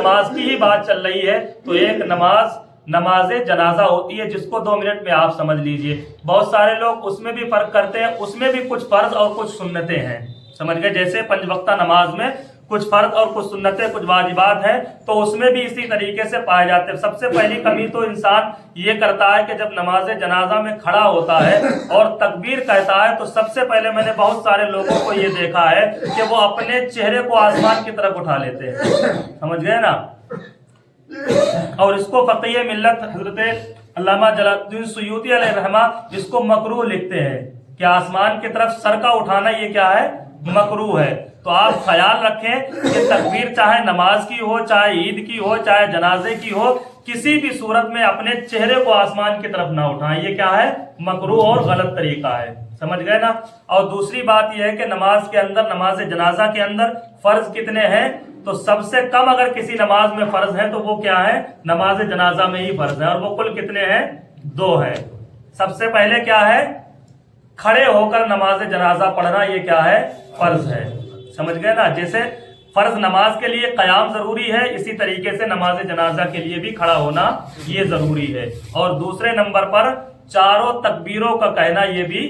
नमाज की ही बात चल रही है तो एक नमाज जनाजा होती है, जिसको 2 मिनट में आप समझ लीजिए। बहुत सारे लोग उसमें भी फर्क करते हैं, उसमें भी कुछ फर्ज और कुछ सुन्नतें हैं, समझ गए। जैसे 5 वक्ता नमाज में कुछ फर्ज और कुछ सुन्नतें, कुछ वाजिबात हैं, तो उसमें भी इसी तरीके से पाए जाते हैं। सबसे पहली कमी तो इंसान ये करता है कि जब नमाज जनाजा में खड़ा होता है और तकबीर कहता है, तो सबसे पहले मैंने बहुत सारे लोगों को ये देखा है कि वो अपने चेहरे को आसमान की तरफ उठा लेते हैं, समझ गए ना। और इसको फकीह मिल्लत हजरत अल्लामा जलालुद्दीन सुयूती अलैहिर्रहमा इसको मकरूह लिखते हैं कि आसमान की तरफ सर का उठाना ये क्या है, मकरूह है। तो आप ख्याल रखें कि तकबीर चाहे नमाज की हो, चाहे ईद की हो, चाहे जनाजे की हो, किसी भी सूरत में अपने चेहरे को आसमान की तरफ ना उठाएं, ये क्या है, मकरूह और गलत तरीका है, समझ गए ना। और दूसरी बात यह है कि नमाज के अंदर, नमाज जनाजा के अंदर फर्ज कितने हैं, तो सबसे कम अगर किसी नमाज में फर्ज है तो वो क्या है, नमाज जनाजा में ही फर्ज है, और वो कुल कितने हैं, 2 है। सबसे पहले क्या है, खड़े होकर नमाज जनाजा पढ़ना, ये क्या है, फर्ज है, समझ गए ना। जैसे फर्ज नमाज के लिए कयाम जरूरी है, इसी तरीके से नमाज जनाजा के लिए भी खड़ा होना ये जरूरी है। और दूसरे नंबर पर चारों तकबीरों का कहना ये भी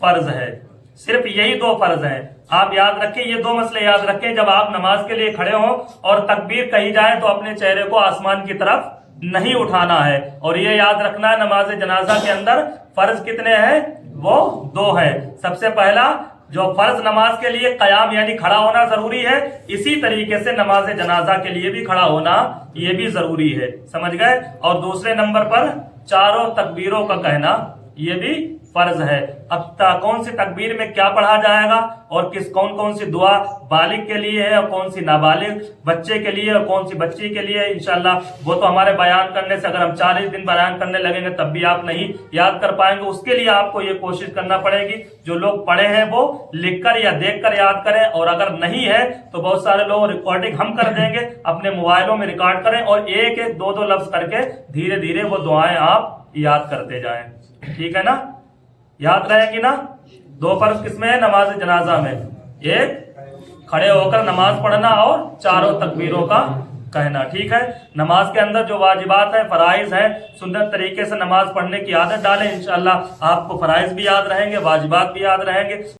फर्ज है। सिर्फ यही 2 फर्ज हैं, आप याद रखें, ये 2 मसले याद रखें। जब आप नमाज के लिए खड़े हो और तकबीर कही जाए तो अपने चेहरे को आसमान की तरफ नहीं उठाना है। और ये याद रखना है, नमाज जनाजा के अंदर फर्ज कितने हैं, वो 2 है। सबसे पहला जो फर्ज नमाज के लिए कयाम यानी खड़ा होना जरूरी है, इसी तरीके से नमाज जनाजा के लिए भी खड़ा होना ये भी जरूरी है, समझ गए। और दूसरे नंबर पर चारों तकबीरों का कहना ये भी फर्ज है। अब कौन सी तकबीर में क्या पढ़ा जाएगा और कौन कौन सी दुआ बालिग के लिए है और कौन सी नाबालिग बच्चे के लिए और कौन सी बच्ची के लिए, इंशाल्लाह वो तो हमारे बयान करने से, अगर हम 40 दिन बयान करने लगेंगे तब भी आप नहीं याद कर पाएंगे। उसके लिए आपको ये कोशिश करना पड़ेगी, जो लोग पढ़े हैं वो लिखकर या देखकर याद करें, और अगर नहीं है तो बहुत सारे लोग रिकॉर्डिंग हम कर देंगे, अपने मोबाइलों में रिकॉर्ड करें और एक एक 2 लफ्ज करके धीरे धीरे वो दुआएं आप याद करते जाएं, ठीक है ना। याद रहेगी ना। 2 फर्ज किसमें है, नमाज जनाजा में, एक खड़े होकर नमाज पढ़ना और चारों तकबीरों का कहना, ठीक है। नमाज के अंदर जो वाजिबात है, फराइज है, सुन्नत तरीके से नमाज पढ़ने की आदत डालें, इंशाअल्लाह आपको फराइज भी याद रहेंगे, वाजिबात भी याद रहेंगे।